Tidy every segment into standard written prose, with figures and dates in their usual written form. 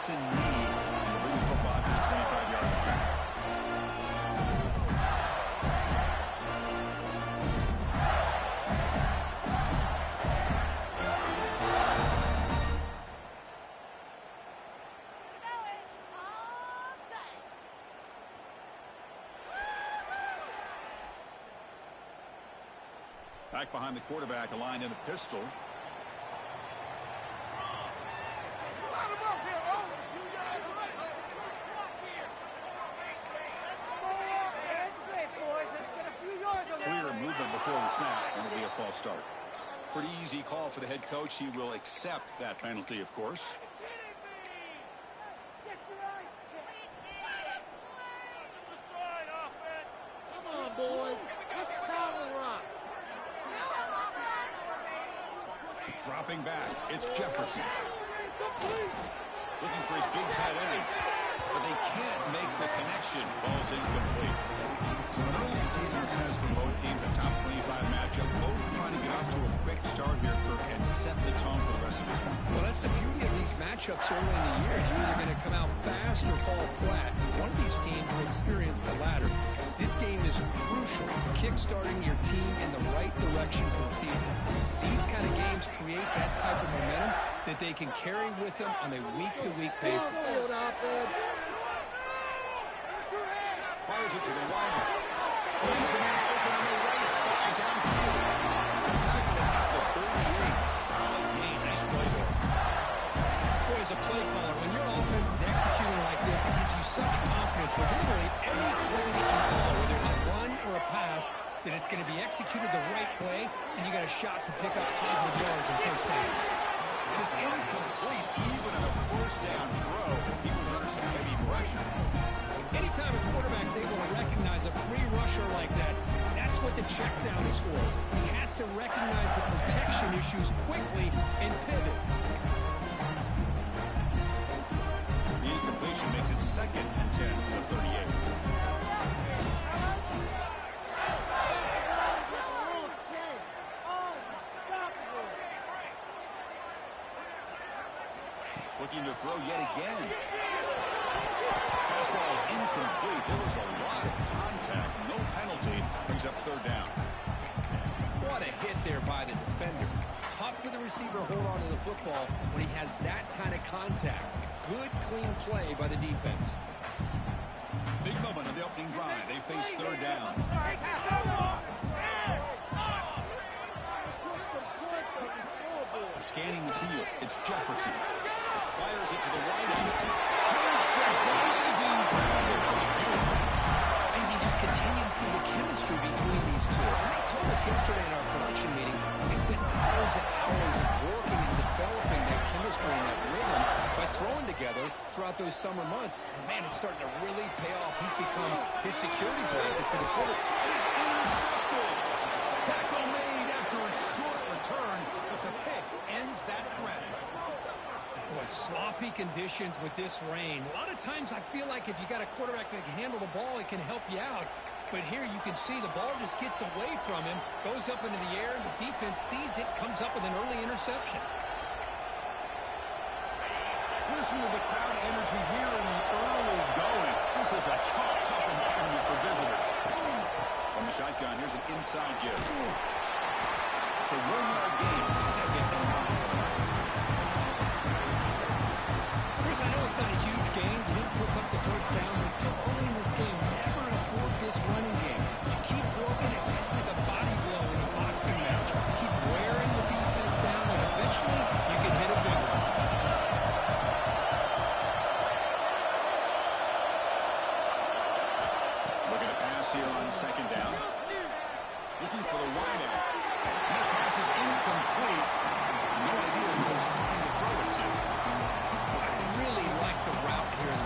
backs in need and bring the football to the 25-yard line. Back behind the quarterback, aligned in a pistol. Clear movement before the snap, and it'll be a false start. Pretty easy call for the head coach. He will accept that penalty, of course. Come on, boys. Let's power up. Dropping back, it's Jefferson. Looking for his big tight end, but they can't make the connection. Ball's incomplete. So an early season test for both teams, a top 25 matchup. Both trying to get off to a quick start here, Kirk, and set the tone for the rest of this one. Well, that's the beauty of these matchups early in the year. You're either going to come out fast or fall flat. One of these teams will experience the latter. This game is crucial, kick-starting your team in the right direction for the season. These kind of games create that type of momentum that they can carry with them on a week-to-week basis. Fires it to the right. There's a man open on the right side downfield. Tackle at the 38. Solid gain. Nice play there. Boy, as a play caller, when your offense is executing like this, it gives you such confidence with literally any play that you call, whether it's a run or a pass, that it's going to be executed the right way, and you got a shot to pick up positive yards and first down. It's incomplete. Even on a first down throw, he was under some heavy pressure. Anytime a quarterback's able to recognize a free rusher like that, that's what the check down is for. He has to recognize the protection issues quickly and pivot. The incompletion makes it 2nd and 10 from the 38. Looking to throw yet again. Fastball is incomplete. There was a lot of contact. No penalty. Brings up 3rd down. What a hit there by the defender. Tough for the receiver to hold on to the football when he has that kind of contact. Good, clean play by the defense. Big moment on the opening drive. They face 3rd down. Scanning the field. It's Jefferson. Fires it to the right. Makes a diving grab. That was beautiful. And you just continue to see the chemistry between these two. And they told us yesterday in our production meeting, they spent hours and hours of working and developing that chemistry and that rhythm by throwing together throughout those summer months. And man, it's starting to really pay off. He's become his security blanket for the quarter. He's intercepted. Tackle made after a short return, but the pick ends that threat. Boy, sloppy conditions with this rain. A lot of times I feel like if you got a quarterback that can handle the ball, it can help you out. But here you can see the ball just gets away from him, goes up into the air, and the defense sees it, comes up with an early interception. Listen to the crowd energy here in the early going. This is a tough environment for visitors. From the shotgun, here's an inside give. It's a 1-yard gain, 2nd and 9. I know it's not a huge game. You didn't pick up the first down, but still early in this game, never afford this running game. You keep working, it's kind of like a body blow in a boxing match. Keep wearing the defense down, and eventually you can hit a big one. Looking to pass here on 2nd down. Looking for the wideout. And that pass is incomplete. No idea who was trying to throw it to.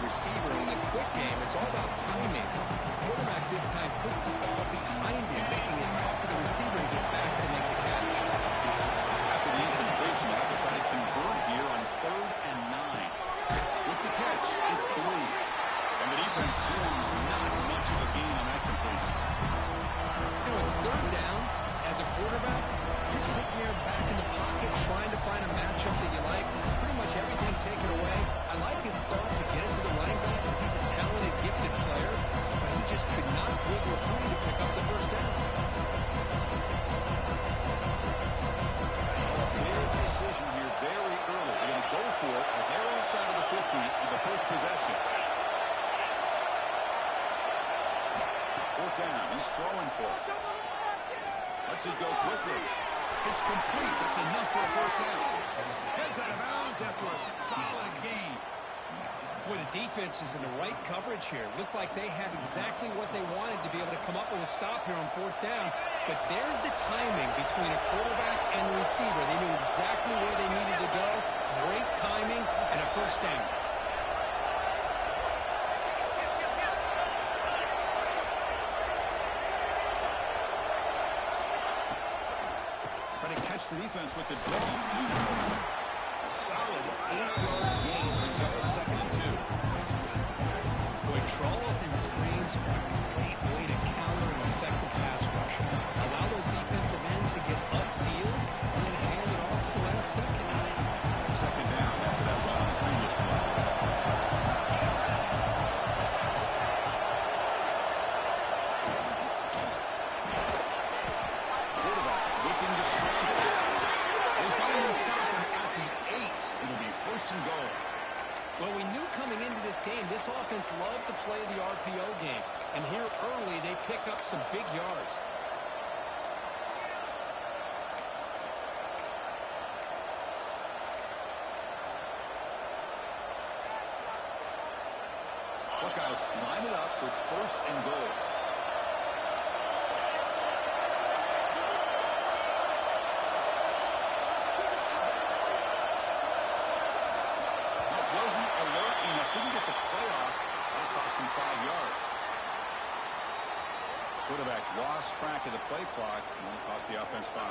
Receiver in the quick game, it's all about timing. The quarterback this time puts the ball behind him, making it tough for the receiver to get back to make the catch. After the incompletion, they'll have to try to convert here on 3rd and 9. With the catch, it's Blue. And the defense swarms not much of a gain on that completion. You know, it's 3rd down, As a quarterback, you're sitting there back in the pocket trying to find a matchup that you like. Pretty much everything taken away. I like his thought to get it to the running back because he's a talented, gifted player, but he just could not wiggle free to pick up the first down. A big decision here very early. They're going to go for it on their own side of the 50 in the first possession. Fourth down. He's throwing for it. Lets it go quickly. It's complete. That's enough for a first down. Gets out of bounds after a solid gain. Boy, the defense is in the right coverage here. Looked like they had exactly what they wanted to be able to come up with a stop here on fourth down. But there's the timing between a quarterback and the receiver. They knew exactly where they needed to go. Great timing and a first down. Trying to catch the defense with the draw. A solid 8-yard gain brings up a 2nd and 2. Boy, draws and screens are a great way to counter an effective pass rush. Allow those defensive ends to get upfield and then hand it off to the last second. 2nd down after that run on the previous play. Quarterback looking to scramble. They finally stop him at the 8. It'll be 1st and goal. Well, we knew coming into this game, this offense loved to play the RPO game. And here early, they pick up some big yards. Buckeyes line it up with 1st and goal. Wasn't alert enough, didn't get the play off. That cost him 5 yards. Quarterback lost track of the play clock and it cost the offense 5.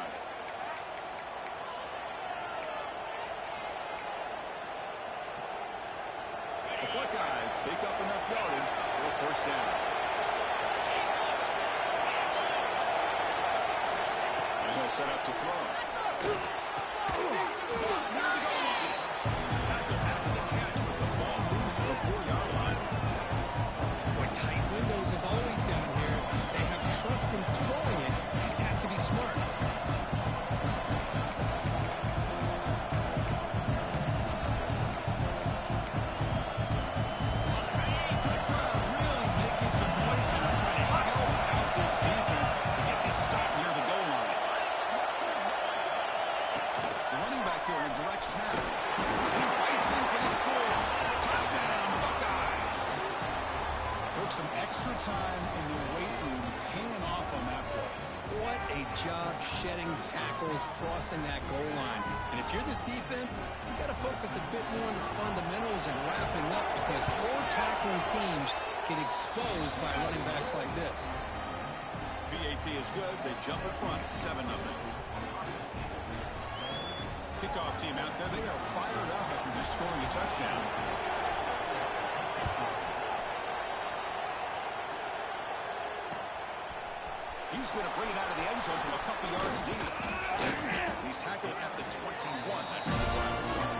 The Buckeyes pick up enough yardage for a 1st down. And he'll set up to throw. Caught near the goal line. Tackle after the catch, but the ball moves to the 4-yard line. Boy, tight windows as always down here. They have trust in throwing it. You just have to be smart. The crowd really making some noise now, trying to help out this defense to get this stop near the goal line. The running back here in direct snap. He fights in for the score. Touchdown, Buckeyes. Took some extra time in the weight room paying off on that play. What a job shedding tackles, crossing that goal line. And if you're this defense, you've got to focus a bit more on the fundamentals and wrapping up because poor tackling teams get exposed by running backs like this. BAT is good. They jump in front, 7-0. Kickoff team out there. They are fired up after just scoring a touchdown. He's going to bring it out of the end zone from a couple yards deep. He's tackled at the 21. That's where the drive will start.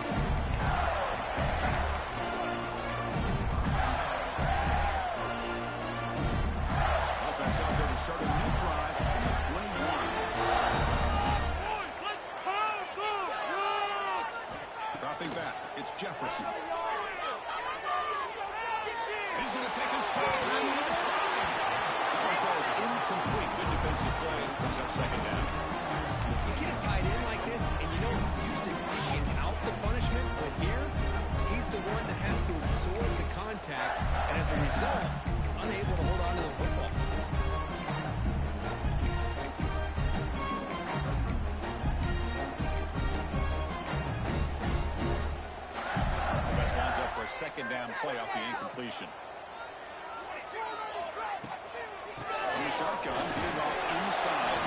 Offense out there to start a new drive from the 21. Dropping back, it's Jefferson. He's going to take a shot down the left side. That falls incomplete. Good defensive play. Brings up 2nd down. You get a tight end like this, and you know he's used to dishing out the punishment, but here, he's the one that has to absorb the contact, and as a result, he's unable to hold on to the football. West lines up for a 2nd down play off the incompletion. New shotgun, hand off inside.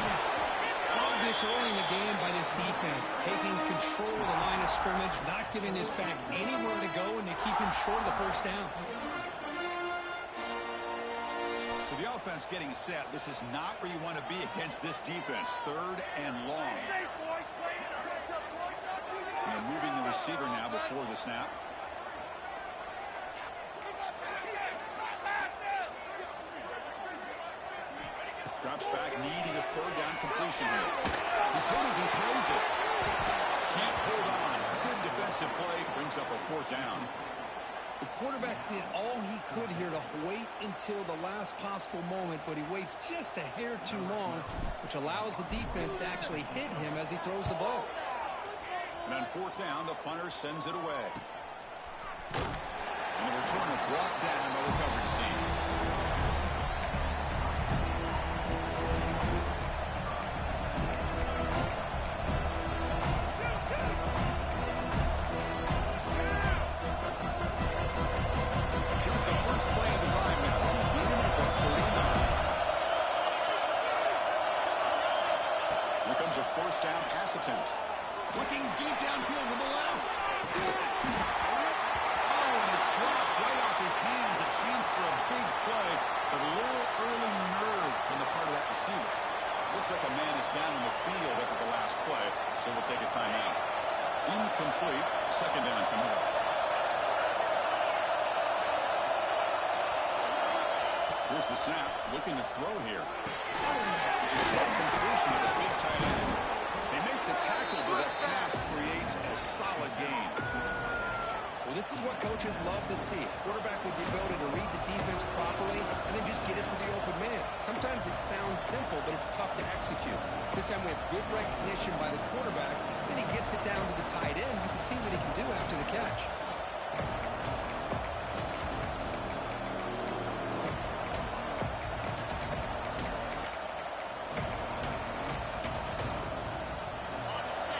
Love this early in the game by this defense, taking control of the line of scrimmage, not giving this back anywhere to go, and to keep him short of the first down. So With the offense getting set, this is not where you want to be against this defense. 3rd and long. They're moving the receiver now before the snap. Drops back, needing a 3rd down completion here. He's good as he throws it. Can't hold on. Good defensive play. Brings up a 4th down. The quarterback did all he could here to wait until the last possible moment, but he waits just a hair too long, which allows the defense to actually hit him as he throws the ball. And on 4th down, the punter sends it away. And the returner brought down by the coverage team. A 1st down pass attempt. Looking deep downfield with the left. Oh, and it's dropped right off his hands. A chance for a big play, but a little early nerves on the part of that receiver. Looks like a man is down in the field after the last play, so we'll take a timeout. Incomplete. 2nd down coming up. Here's the snap. Looking to throw here. It's a short completion of a big tight end. They make the tackle, but that pass creates a solid gain. Well, this is what coaches love to see. A quarterback with the ability to read the defense properly and then just get it to the open man. Sometimes it sounds simple, but it's tough to execute. This time we have good recognition by the quarterback. Then he gets it down to the tight end. You can see what he can do after the catch.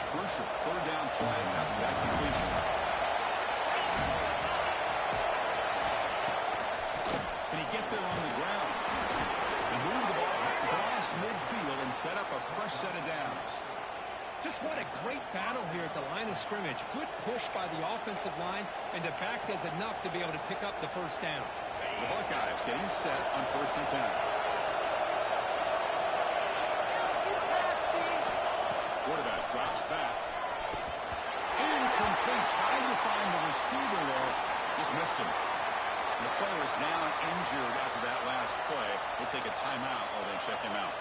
Crucial 3rd down play after that completion. Can he get there on the ground? They move the ball across midfield and set up a fresh set of downs. Just what a great battle here at the line of scrimmage. Good push by the offensive line, and the back does enough to be able to pick up the 1st down. The Buckeyes getting set on 1st and 10. Quarterback drops back. Incomplete. Trying to find the receiver there. Just missed him. And the player is down injured after that last play. We'll take a timeout while they check him out.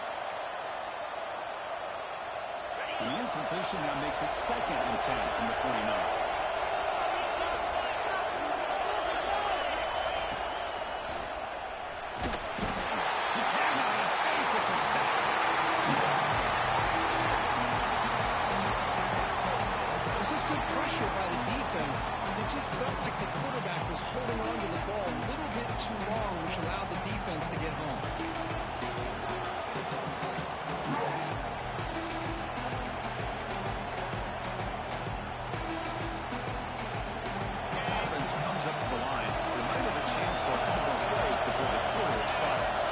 And the incompletion now makes it 2nd and 10 from the 49. Holding on to the ball a little bit too long, which allowed the defense to get home. Offense comes up to the line. They might have a chance for a couple more plays before the quarter expires.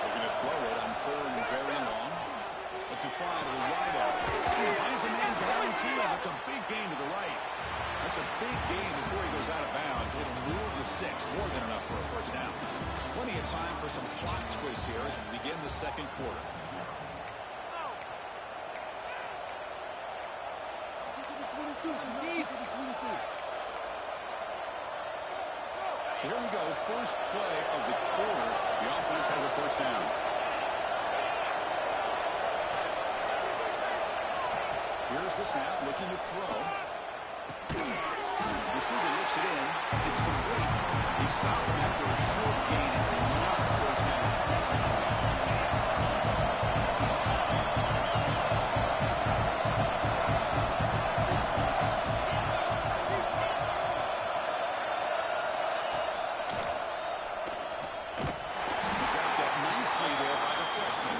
Looking to throw it on 3rd and very long. It's a fly to the right out. Finds a man downfield. That's a big gain to the right. That's a big gain before he goes out of bounds. It'll move the sticks. More than enough for a 1st down. Plenty of time for some plot twists here as we begin the 2nd quarter. So here we go. First play of the quarter. The offense has a 1st down. Here's the snap, looking to throw. Receiver looks it in. It's complete. He stopped him after a short gain. It's not a 1st down. Trapped up nicely there by the freshman.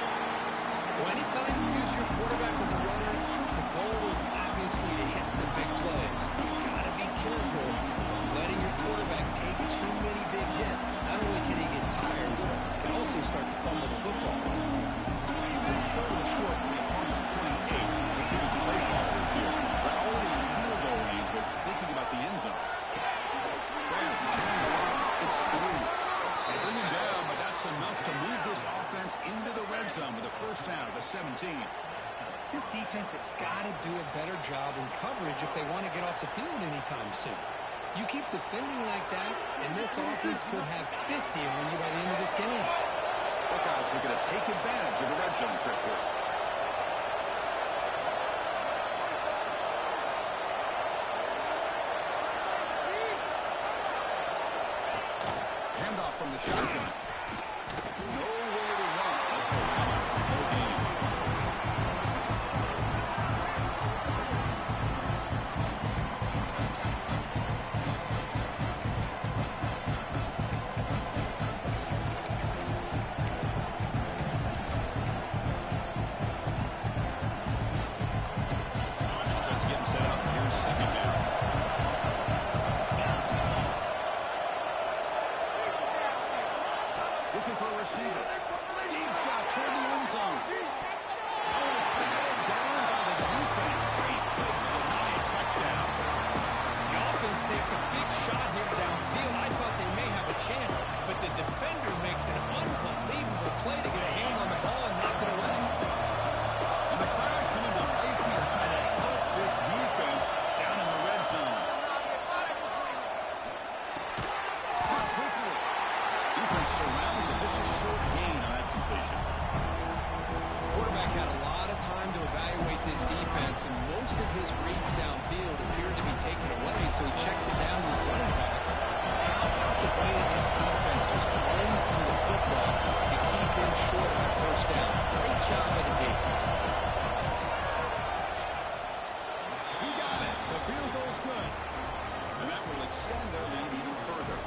Well, anytime you use your quarterback as a runner, the goal is obviously to hit some big plays. You've got to be careful letting your quarterback take too many big hits. Not only can he get tired, but he can also start to fumble the football. Let's throw a short defense has got to do a better job in coverage if they want to get off the field anytime soon. You keep defending like that, and this offense could have 50 on you by the end of this game. Buckeyes are going to take advantage of the red zone trip here. Handoff from the shotgun. Nowhere to run. No gain. Offense getting set up. Here's second down. Looking for a receiver. Deep shot toward the end zone. Oh, it's batted down by the defense. Great good to deny a touchdown. The offense takes a big shot here downfield. I thought they may have a chance, but the defender makes an unbelievable play to get a hand on the ball and knock it away. And the crowd coming to life here trying to help this defense down in the red zone. Caught quickly. Defense surrounds him. Just a short gain on that completion. Quarterback had a lot of time to evaluate this defense, and most of his reads downfield appeared to be taken away, so he checks it down to his running back. How about the way this defense just runs to the football to keep him short on first down? Great job by the gate. He got it. The field goal's good. And that will extend their lead even further.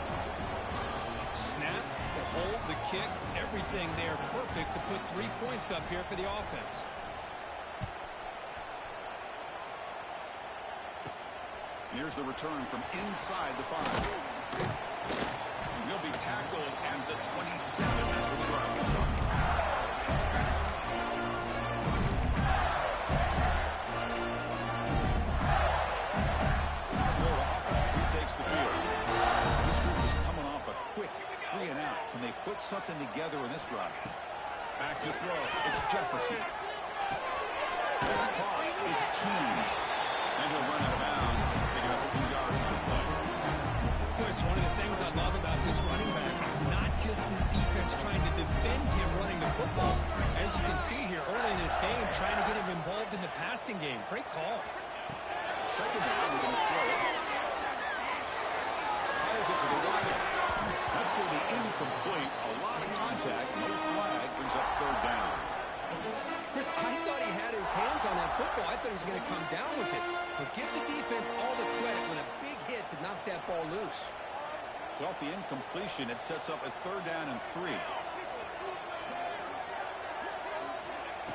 Snap, the hold, the kick, everything there perfect to put 3 points up here for the offense. And here's the return from inside the 5. He'll be tackled at the 27. That's where the drive will start. Florida offense retakes the field. This group is coming off a quick 3 and out. Can they put something together in this run? Back to throw. It's Jefferson. It's caught. It's Keene. And he'll run out of bounds, picking up a few yards on the play. Chris, one of the things I love about this running back is not just this defense trying to defend him running the football. As you can see here early in this game, trying to get him involved in the passing game. Great call. Second down, we're going to throw it. Fires it to the right. That's going to be incomplete. A lot of contact. No flag brings up third down. Chris, I thought he had his hands on that football. I thought he was going to come down with it. But give the defense all the credit with a big hit to knock that ball loose. So off the incompletion, it sets up a third down and 3.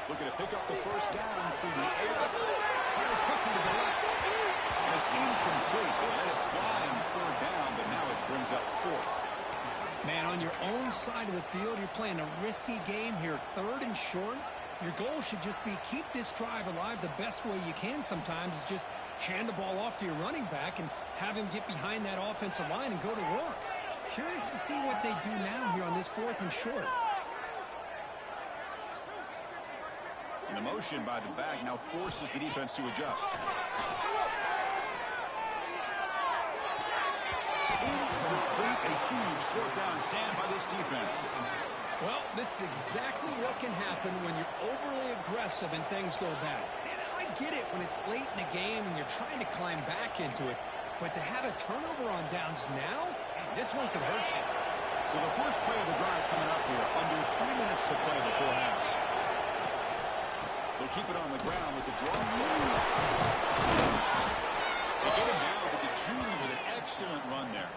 Looking to pick up the first down through the air. Fires quickly to the left. And it's incomplete. They let it fly on third down, but now it brings up 4th. Man, on your own side of the field, you're playing a risky game here. 3rd and short. Your goal should just be keep this drive alive the best way you can sometimes is just hand the ball off to your running back and have him get behind that offensive line and go to work. Curious to see what they do now here on this 4th and short. And the motion by the back now forces the defense to adjust. Incomplete, a huge 4th down stand by this defense. Well, this is exactly what can happen when you're overly aggressive and things go bad. And I get it when it's late in the game and you're trying to climb back into it. But to have a turnover on downs now, man, this one could hurt you. So the first play of the drive coming up here, under 3 minutes to play before half. They'll keep it on the ground with the draw. They get him down with the junior with an excellent run there.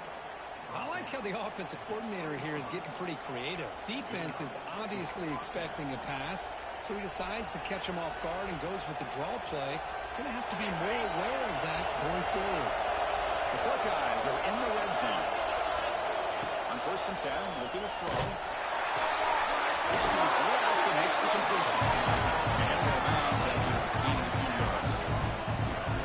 I like how the offensive coordinator here is getting pretty creative. Defense is obviously expecting a pass, so he decides to catch him off guard and goes with the draw play. Going to have to be more aware of that going forward. The Buckeyes are in the red zone. On 1st and 10, looking to throw. Looks to his left and makes the completion. Hands out of bounds after gaining a few yards.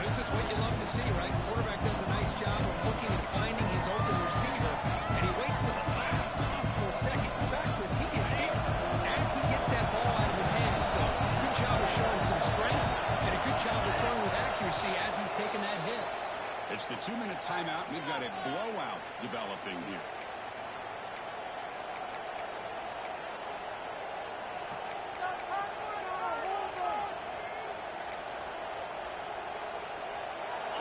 This is what you love to see, right? Quarterback does a nice job of looking and finding his open receiver, and he waits to the last possible second. In fact, Chris, he gets hit as he gets that ball out of his hands. So good job of showing some strength and a It's the 2-minute timeout. We've got a blowout developing here.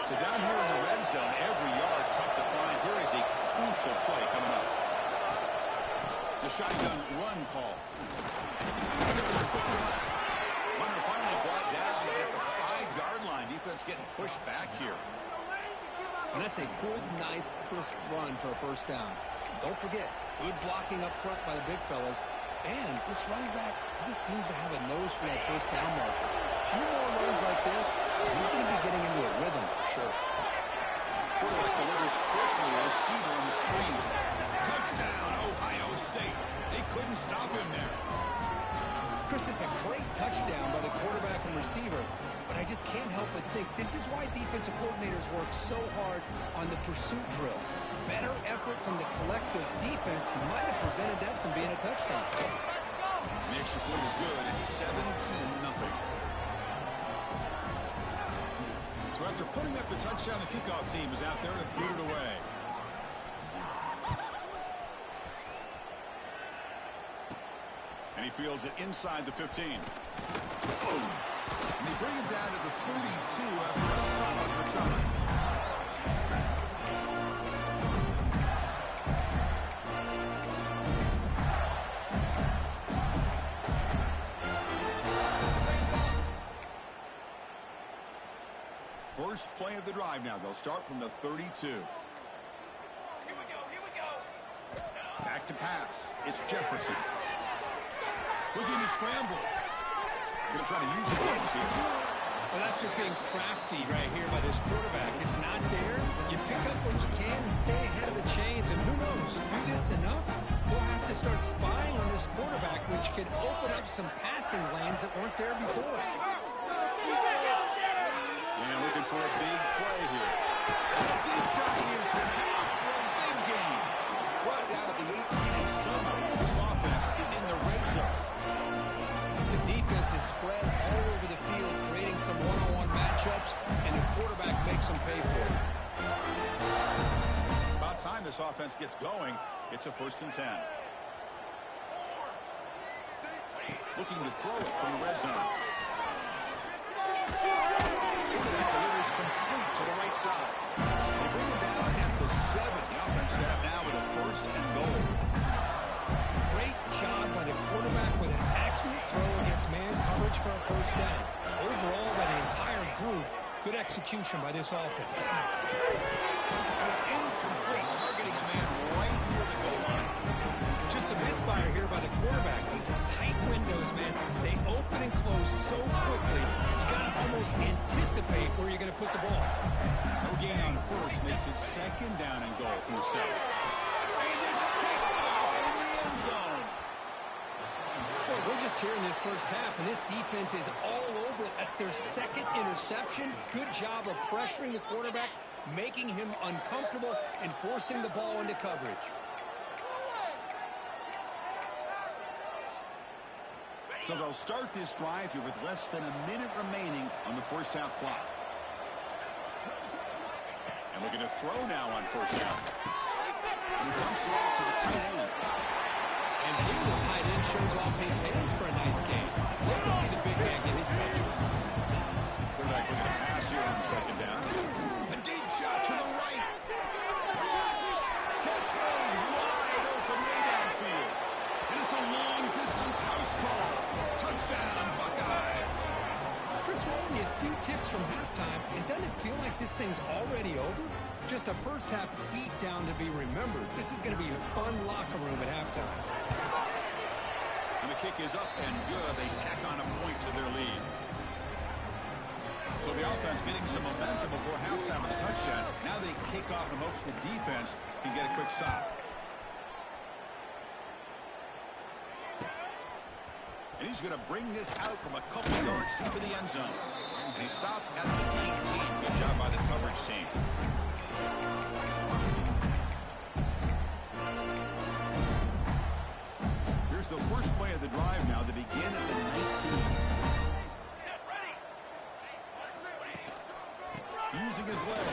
So down here in the red zone, every yard tough to find. Here is a crucial play coming up. It's a shotgun run call. Runner finally brought down at the 5-yard line. Defense getting pushed back here. And that's a good, nice, crisp run for a first down. Don't forget, good blocking up front by the big fellas. And this running back, he just seems to have a nose for that first down marker. A few more runs like this, he's going to be getting into a rhythm for sure. Quarterback delivers quickly. A receiver on the screen. Touchdown, Ohio State. They couldn't stop him there. Chris, is a great touchdown by the quarterback and receiver, but I just can't help but think this is why defensive coordinators work so hard on the pursuit drill. Better effort from the collective defense might have prevented that from being a touchdown. The extra point is good. It's 17-0. So after putting up the touchdown, the kickoff team is out there to boot it away. And he fields it inside the 15. Boom. And they bring it down to the 32 after a solid return. First play of the drive now. They'll start from the 32. Here we go. Back to pass. It's Jefferson. Looking to scramble. Going to try to use his edge here. Well, that's just being crafty right here by this quarterback. It's not there. You pick up when you can and stay ahead of the chains. And who knows, do this enough, we'll have to start spying on this quarterback, which could open up some passing lanes that weren't there before. And looking for a big play here. The deep shot is for a big game. Brought down at the 18 and somehow this offense is in the red zone. The defense is spread all over the field, creating some one-on-one matchups, and the quarterback makes them pay for it. About time this offense gets going. It's a 1st and 10. Looking to throw it from the red zone. That delivers complete to the right side. They bring it down at the 7. The offense set up now with a 1st and goal. Great job by the quarterback with an accurate throw against man coverage for a first down. Overall, by the entire group, good execution by this offense. And it's incomplete, targeting a man right near the goal line. Just a misfire here by the quarterback. These are tight windows, man. They open and close so quickly. You got to almost anticipate where you're going to put the ball. No gain on 1st makes it 2nd down and goal from the 7. And it's picked off in the end zone. Boy, we're just here in this first half, and this defense is all over it. That's their 2nd interception. Good job of pressuring the quarterback, making him uncomfortable, and forcing the ball into coverage. So they'll start this drive here with less than a minute remaining on the first half clock. And looking to throw now on 1st down. And he dumps it off to the tight end. And here the tight end shows off his hands for a nice game. Love to see the big man get his touches. Quarterback looking to pass here on 2nd down. A deep shot to the right. Catch made wide open way downfield. And it's a long-distance house call. Touchdown, Buckeyes. Chris, we're only a few ticks from halftime, and doesn't it feel like this thing's already over? Just a first half beat down to be remembered. This is going to be a fun locker room at halftime. And the kick is up and good. They tack on a point to their lead. So the offense getting some momentum before halftime with a touchdown. Now they kick off in hopes the defense can get a quick stop. And he's going to bring this out from a couple yards deep in the end zone. And he stopped at the 19. Good job by the coverage team. Here's the first play of the drive now. They begin at the 19. Using his legs.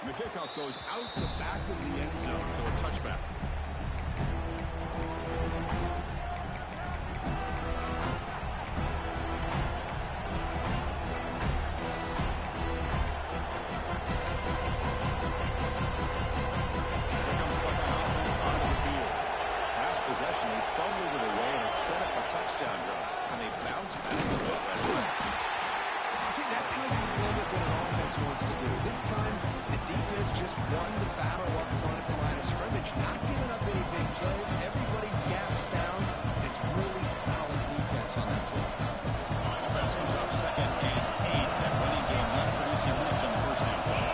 And the kickoff goes out the back of the end zone, so a touchback. Possession, they fumbled it away and it set up a touchdown drive. And they bounce back with that. See, that's how you limit what an offense wants to do. This time, the defense just won the battle up front at the line of scrimmage, not giving up any big plays. Everybody's gap sound. It's really solid defense on that play. Offense comes up 2nd and 8. That running game not producing much on the first down play.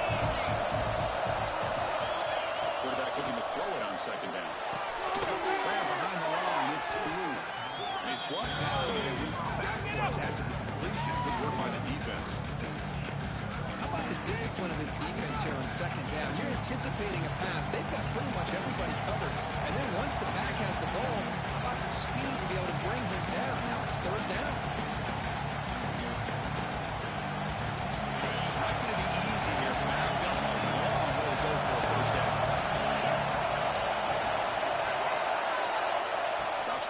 Quarterback looking to throw it on 2nd down. Grab behind the line, it's Blue. He's brought down, and they went backwards after the completion. Good work by the defense. How about the discipline of this defense here on 2nd down? You're anticipating a pass. They've got pretty much everybody covered. And then once the back has the ball, how about the speed to be able to bring him down? Now it's 3rd down. Not going to be easy here. Back down a long way to go for a first down.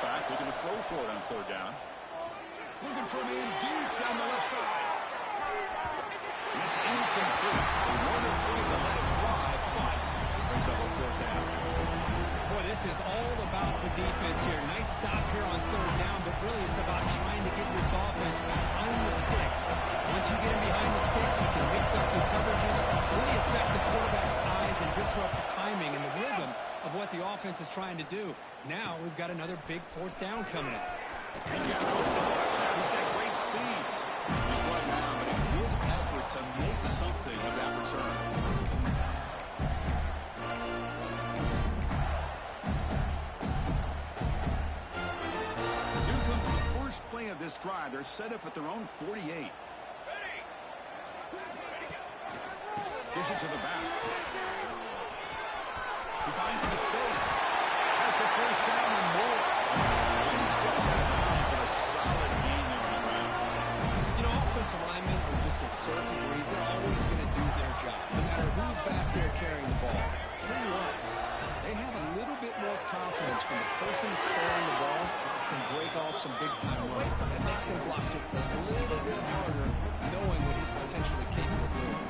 Back, looking to throw for it on 3rd down. Looking for a man deep down the left side. And it's incomplete. They weren't afraid to let it fly, but it brings up a 4th down. Boy, this is all about the defense here. Nice stop here on 3rd down, but really it's about trying to get this offense behind the sticks. Once you get him behind the sticks, you can mix up your coverages, really affect the quarterback's eyes and disrupt the timing and the rhythm of what the offense is trying to do. Now we've got another big 4th down coming up. He's got great speed. He's run down, but a good effort to make something of that return. Here comes the first play of this drive. They're set up at their own 48. Gives it to the back. He finds some space. Has the first down and more. And he steps out of bounds with a solid gain there on the ground. You know, offensive linemen are just a certain breed. They're always going to do their job, no matter who's back there carrying the ball. Tell you what, they have a little bit more confidence when the person that's carrying the ball can break off some big-time runs. That makes them block just a little bit harder, knowing what he's potentially capable of doing.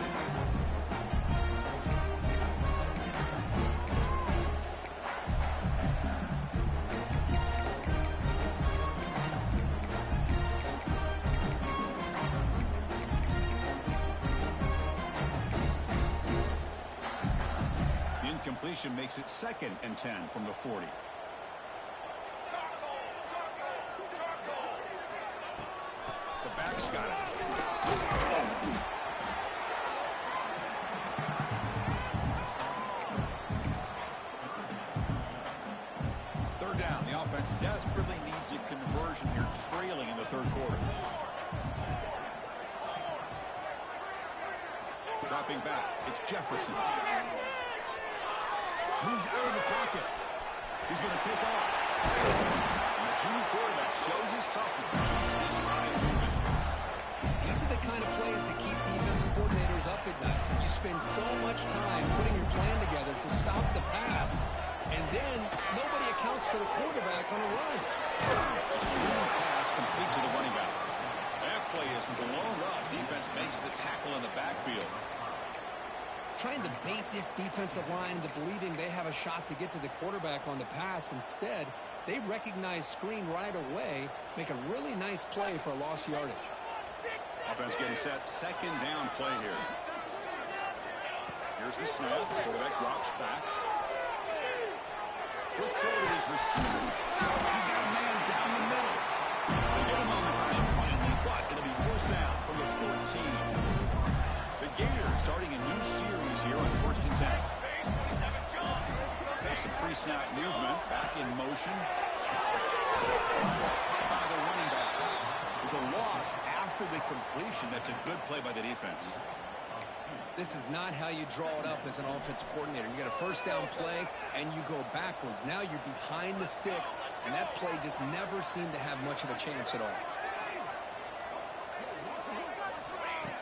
Completion makes it 2nd and 10 from the 40. The back's got it. Third down. The offense desperately needs a conversion here, trailing in the 3rd quarter. Dropping back. It's Jefferson. Moves out of the pocket. He's going to take off. And the junior quarterback shows his toughness. Keeps this drive moving. These are the kind of plays that keep defensive coordinators up at night. You spend so much time putting your plan together to stop the pass, and then nobody accounts for the quarterback on a run. A screen pass complete to the running back. That play is blown up. Defense makes the tackle in the backfield. Trying to bait this defensive line into believing they have a shot to get to the quarterback on the pass. Instead, they recognize screen right away, make a really nice play for a lost yardage. Offense getting set. 2nd down play here. Here's the snap. Quarterback drops back. Quick throw to his receiver. He's got a man down the middle. They get him on the ground finally, but it'll be 1st down from the 14. The Gators starting a new series here on 1st and 10. There's some pre-snap movement. Back in motion. Caught by the running back. There's a loss after the completion. That's a good play by the defense. This is not how you draw it up as an offensive coordinator. You get a 1st down play, and you go backwards. Now you're behind the sticks, and that play just never seemed to have much of a chance at all.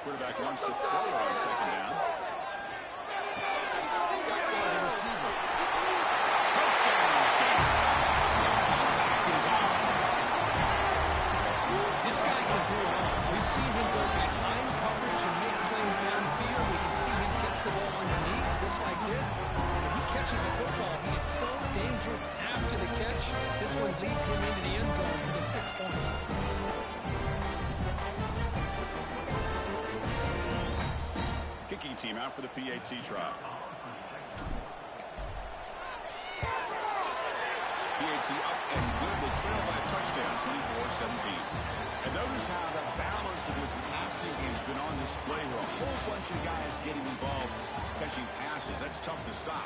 Quarterback wants to throw it on 2nd down. Kicking team out for the PAT try. PAT up and good. They trail by a touchdown, 24-17. And notice how the balance of this passing game has been on display here. A whole bunch of guys getting involved catching passes. That's tough to stop.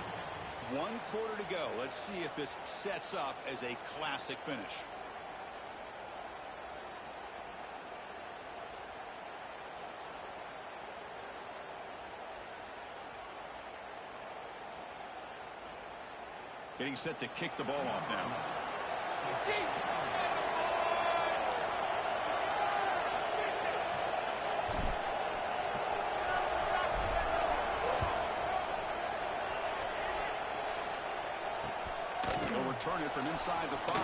1 quarter to go. Let's see if this sets up as a classic finish. Getting set to kick the ball off now. They'll return it from inside the 5.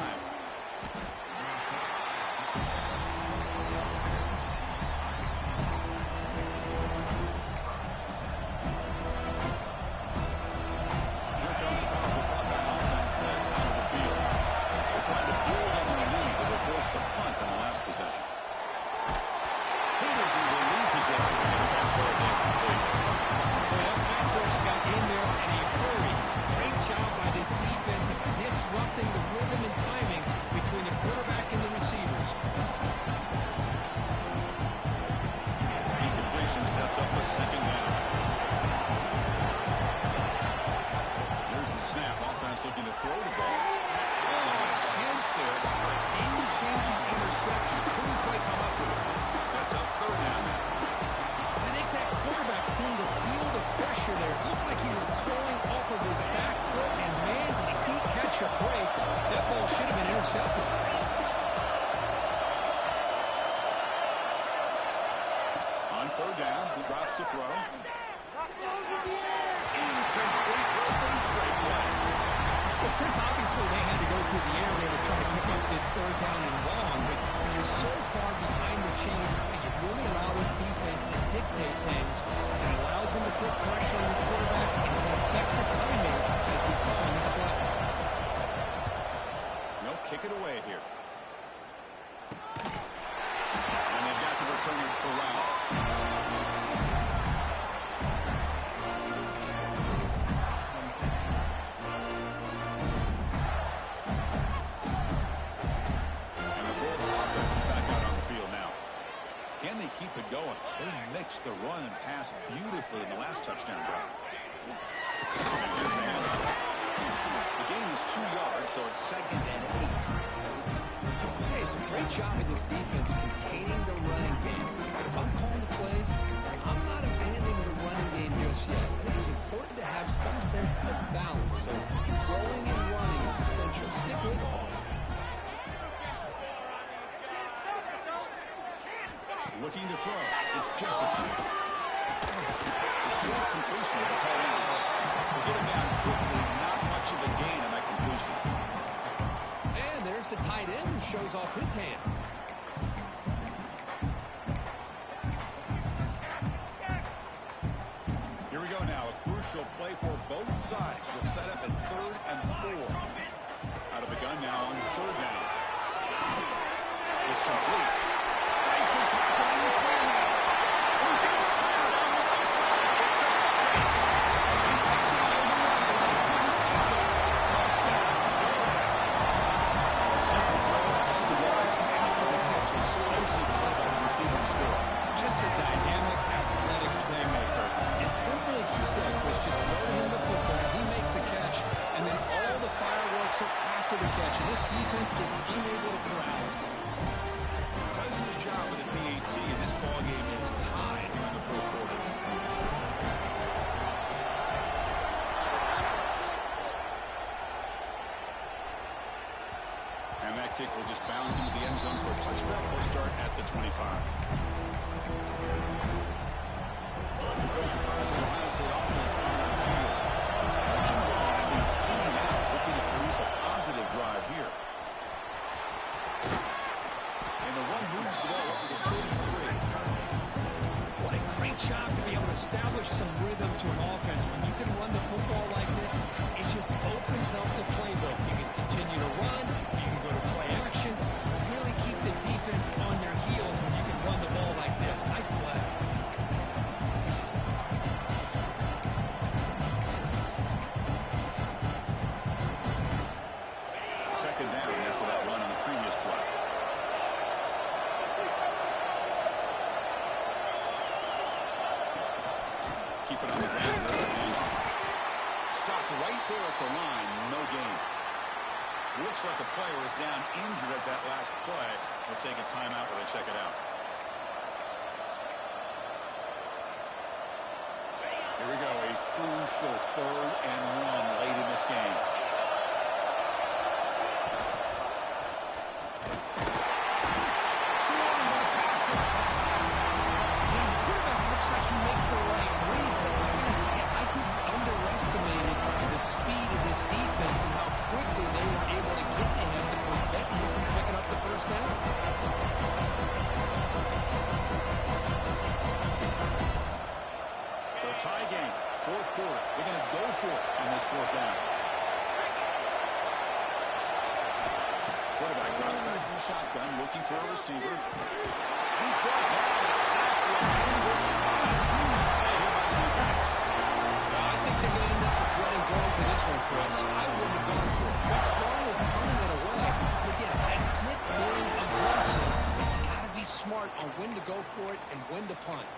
Looking to throw the ball. Oh, a chance there. A game-changing interception. Couldn't quite come up with it. Sets up 3rd down now. I think that quarterback seemed to feel the pressure there. It looked like he was throwing off of his back foot, and man, did he catch a break. That ball should have been intercepted. On 3rd down, he drops to throw. Incomplete, open straight away. Well, Chris, obviously they had to go through the air there to try to pick up this 3rd down and long, but when you're so far behind the chains, you really allow this defense to dictate things, and it allows them to put pressure on the quarterback and can affect the timing, as we saw in this play. They'll kick it away here. And they've got the returner Corral. Keep it going. They mixed the run and pass beautifully in the last touchdown drive. The gain is 2 yards, so it's 2nd and 8. Hey, it's a great job of this defense containing the running game. But if I'm calling the plays, I'm not abandoning the running game just yet. I think it's important to have some sense of balance. So throwing and running is essential. Stick with it. Looking to throw. It's Jefferson. A short completion with a tight end. We'll get him down quickly. Not much of a gain on that completion. And there's the tight end who shows off his hands. Here we go now. A crucial play for both sides. They'll set up at 3rd and 4. Out of the gun now on 3rd down. It's complete. Breaks and tackle in the clear now. He's cleared on the right side. It's a race. He takes it all the way. They couldn't stop it. Touchdown, Florida. Simple throw all the yards after the catch. Explosive play by the receiver score. Just a dynamic, athletic playmaker. As simple as you said was just throw him the football. He makes the catch, and then all the fireworks are after the catch. And this defense just unable to corral him. Does his job with the PAT, and this ball game is tied here in the 4th quarter. And that kick will just bounce into the end zone for a touchback. We'll start at the 25. Here comes the Ohio State offense on the field. Marching along, I think 3 and out, looking to produce a positive drive here. And the run moves the ball up to the 33. What a great job to be able to establish some rhythm to an offense. When you can run the football like this, it just opens up the playbook. You can continue to run. You can go to play action. Really keep the defense on their heels when you can run the ball like this. Nice play. keep it on the ground. Stopped right there at the line. No gain. Looks like a player is down injured at that last play. They'll take a timeout while they check it out. Here we go. A crucial 3rd and 1 late in this game. Like he makes the right read, though. I gotta tell you, I think he underestimated the speed of this defense and how quickly they were able to get to him to prevent him from picking up the first down. So tie game, 4th quarter. They're going to go for it on this 4th down. Quarterback drops back from the shotgun, looking for a receiver. He's brought down a sack within this line. Huge play here by the defense. I think they're going to end up regretting going for this one, Chris. I wouldn't have gone for it. What's wrong with punting it away? But again, I get being aggressive, but you got to be smart on when to go for it and when to punt.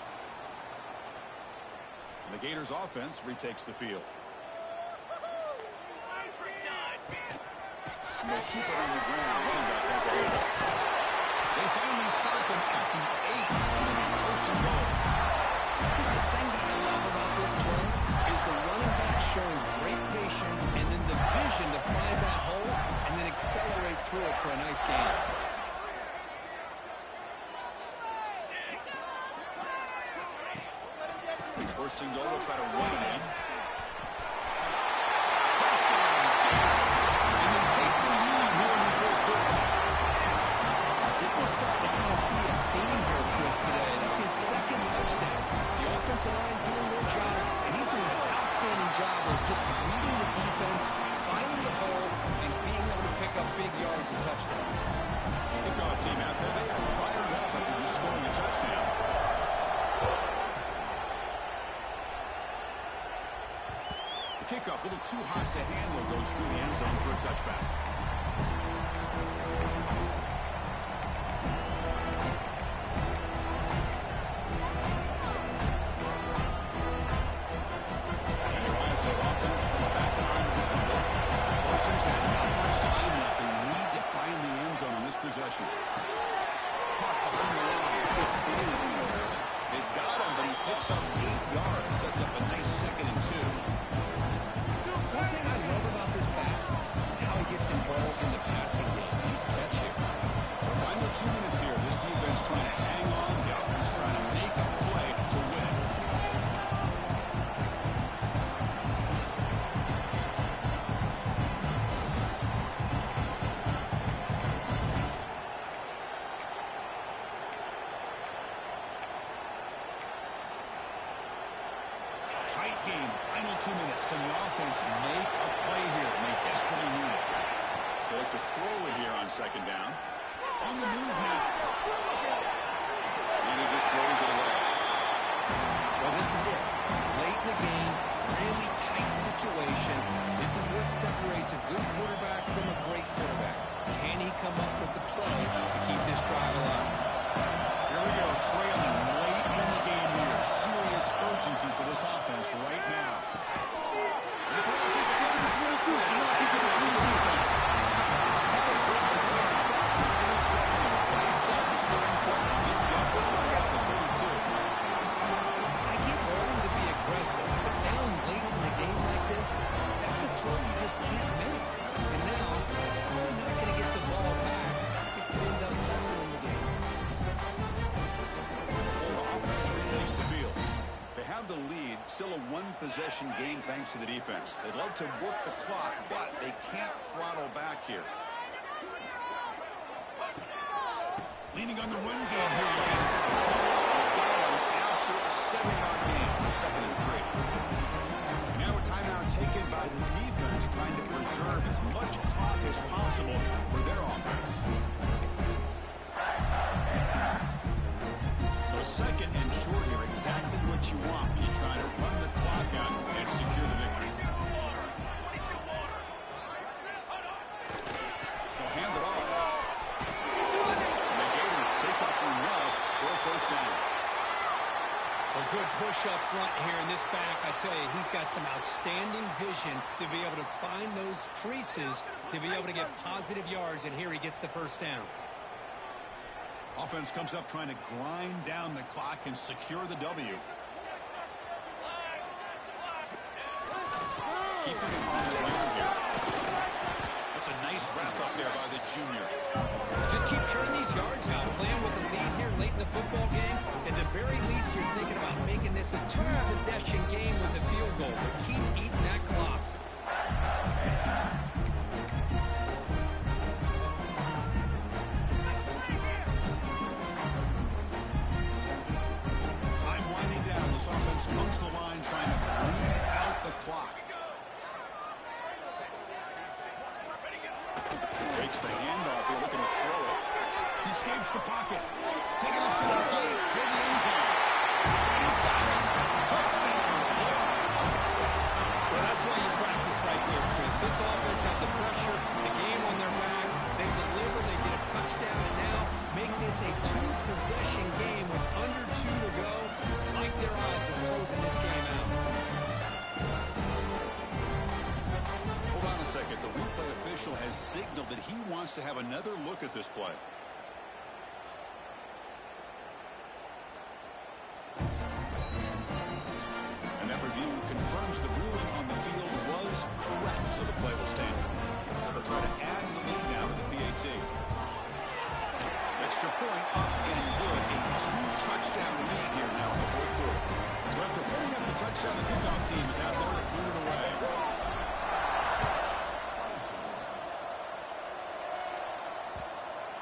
The Gators offense retakes the field. And they keep it on the ground. Running back has a hold. They finally stop him at the 8. First and goal. Because the thing that I love about this play is the running back showing great patience and then the vision to find that hole and then accelerate through it for a nice gain. First and goal, they'll try to run it in. And then take the lead here in the 4th quarter. I think we're starting to kind of see a theme here, Chris, today. That's his 2nd touchdown. The offensive line doing their job, and he's doing an outstanding job of just reading the defense, finding the hole, and being able to pick up big yards and touchdowns. Kickoff team out there. They are fired up after just scoring a touchdown. The kickoff, a little too hot to handle, goes through the end zone for a touchback. And your ISO offense comes back on the field. Boston's had not much time left. They need to find the end zone on this possession. Caught behind the line. It's Bailey. They've got him, but he picks up 8 yards. Sets up a nice 2nd and 2. One thing I love about this back is how he gets involved in the passing game. Nice catch here. The final 2 minutes here. This defense trying to hang on. The offense trying to make a play to win it. Tight game. Final 2 minutes. Can the offense make a play here? And they desperately need it. They like to throw it here on 2nd down. On the move now. And he just throws it away. Well, this is it. Late in the game, really tight situation. This is what separates a good quarterback from a great quarterback. Can he come up with the play to keep this drive alive? Here we go, trailing late in the game here. Serious urgency for this offense right now. And the pass is good. It's so good. It's taken by the defense. What a great return. Interception right side the scoring play. Gets the offense line out to 32. I get wanting to be aggressive, but down late in the game like this, that's a throw you just can't make. And now, probably not going to get the ball back. He's going to end up costing him the game. The offense retakes the field. They have the lead, still a 1-possession game thanks to the defense. They'd love to work the clock, but they can't throttle back here. Leaning on the run game here. Down after a 7-yard gain, so 2nd and 3. Now a timeout taken by the defense, trying to preserve as much clock as possible for their offense. So 2nd and short here, exactly what you want when you try to run the clock out and secure the victory. They'll hand it off. And the Gators pick up enough for a 1st down. A good push up front here in this back, I tell you, he's got some outstanding vision to be able to find those creases, to be able to get positive yards, and here he gets the first down. Offense comes up trying to grind down the clock and secure the W. Keeping it on the ground here. That's a nice wrap up there by the junior. Just keep churning these yards out, playing with a lead here late in the football game. At the very least, you're thinking about making this a two-possession game with a field goal, but keep eating that clock. Time winding down. This offense comes to the line trying to bleed out the clock. Breaks the handoff here, looking to throw it. He escapes the pocket. Taking a shot deep toward the end zone. He's got it. Touchdown. Well, that's why you practice right there, Chris. This offense had the pressure, the game on their back. They deliver, they get a touchdown, and now make this a two-possession game with under 2 to go. Like their odds of closing this game out. Hold on a second. The replay official has signaled that he wants to have another look at this play. And that review confirms the ruling on the field was correct, so the play will stand. They'll try to add the lead now to the PAT. Extra point up and good. A 2-touchdown lead here now in the fourth quarter. So after putting up the touchdown, the kickoff team is out there moving away.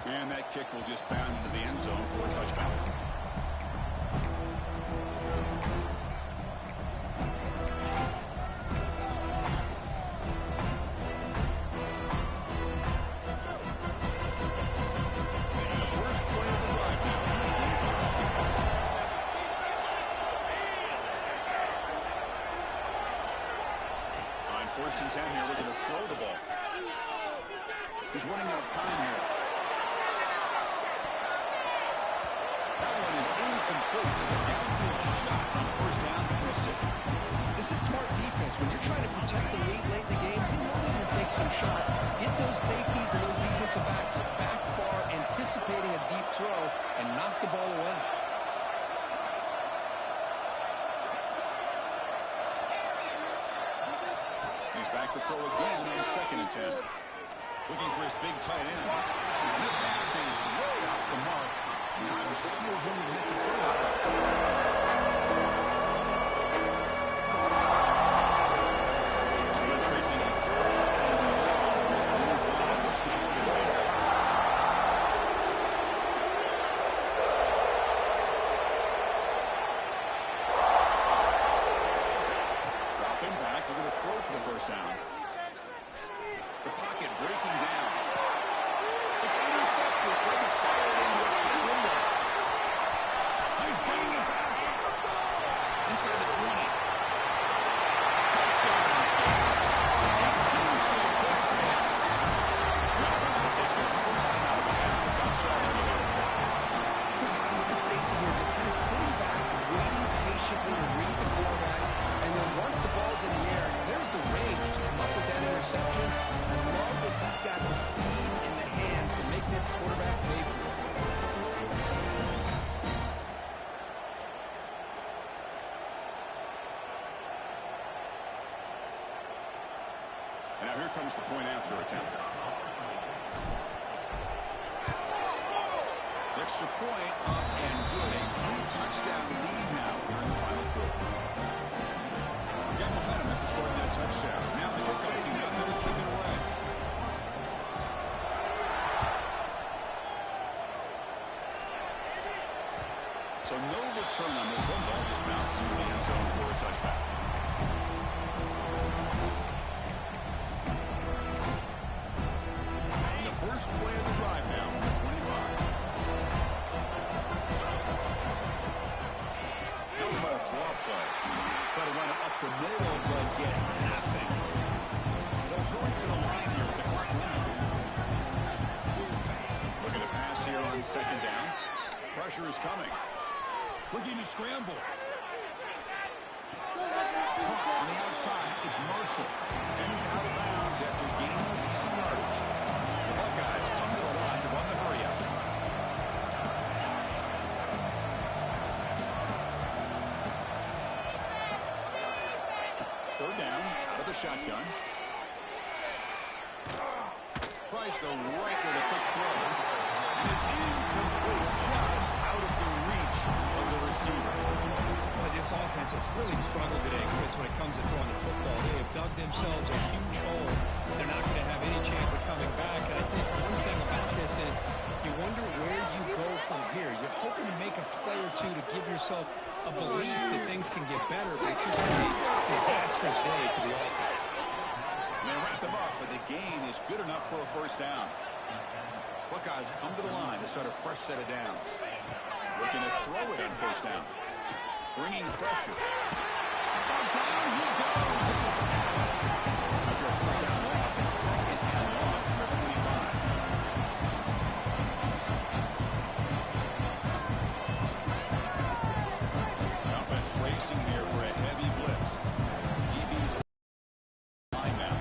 And that kick will just bound into the end zone for a touchdown. And the first play of the drive now from the 25. On 1st and 10 here, looking to throw the ball. He's running out of time here. That one is incomplete to the downfield shot on 1st down. Missed it. This is smart defense. When you're trying to protect the lead late in the game, you know they're going to take some shots. Get those safeties and those defensive backs back far, anticipating a deep throw, and knock the ball away. He's back to throw again on 2nd and 10. Looking for his big tight end. The pass is way off the mark. Not sure who would make the throw out right. Offense facing a 3rd and 11 from 25. What's the ball going to be? Dropping back. We're going to throw for the 1st down. The pocket breaking down. It's intercepted. Trying to fire it into a tight window. He's bringing it back. Inside the 20. Touchdown. A crucial pick six. The offense will take their first time out of the half. Touchdown here. Chris, how about the safety here? Just kind of sitting back, waiting patiently to read the quarterback, and then once the ball's in the air, there's the range to come up with that interception. I love that he's got the speed in the hands to make this quarterback pay for it. And now here comes the point after attempt. Extra point up and good. A 3-touchdown lead now here in the final quarter. We got momentum after scoring that touchdown. Now the kickoff team out there to kick it away. So no return on this one. Ball just bounces into the end zone for a touchback. And the first play of the drive now on the 25. How about a draw play? Try to run it up the middle, but get nothing. They'll hurry to the line here with the clock running. Looking to pass here on 2nd down. Pressure is coming. Looking to scramble. towards Marshall. And he's out of bounds after gaining decent yardage. The Buckeyes come to the line to run the hurry-up. Third down, out of the shotgun. Tries the right with a quick throw. And it's incomplete, just out of the reach of the receiver. Boy, this offense has really struggled today, Chris, when it comes to throwing the football. They have dug themselves a huge hole. They're not going to have any chance of coming back. And I think one thing about this is you wonder where you go from here. You're hoping to make a play or two to give yourself a belief that things can get better, but it's just going to be a disastrous day for the offense. And they wrap them up, but the gain is good enough for a first down. Buckeyes come to the line to start a fresh set of downs. Looking to throw it on first down. Bringing pressure. Down he goes at the 7. After a first down loss, it's second and long from the 25. Offense bracing here for a heavy blitz. DB's line now.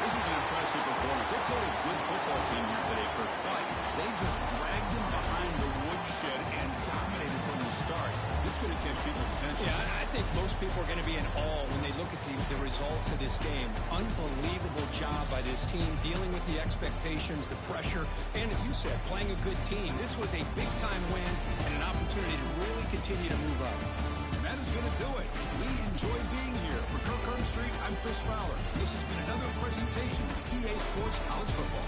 This is an impressive performance. They played a good football team here today, Kirk, but they just dragged them behind the woodshed and dominated from the start. This is going to catch people's attention. Yeah, I think most people are going to be in awe when they look at the results of this game. Unbelievable job by this team dealing with the expectations, the pressure, and as you said, playing a good team. This was a big-time win and an opportunity to really continue to move up. And that is going to do it. We enjoy being here. For Kirk Herbstreit, I'm Chris Fowler. This has been another presentation of EA Sports College Football.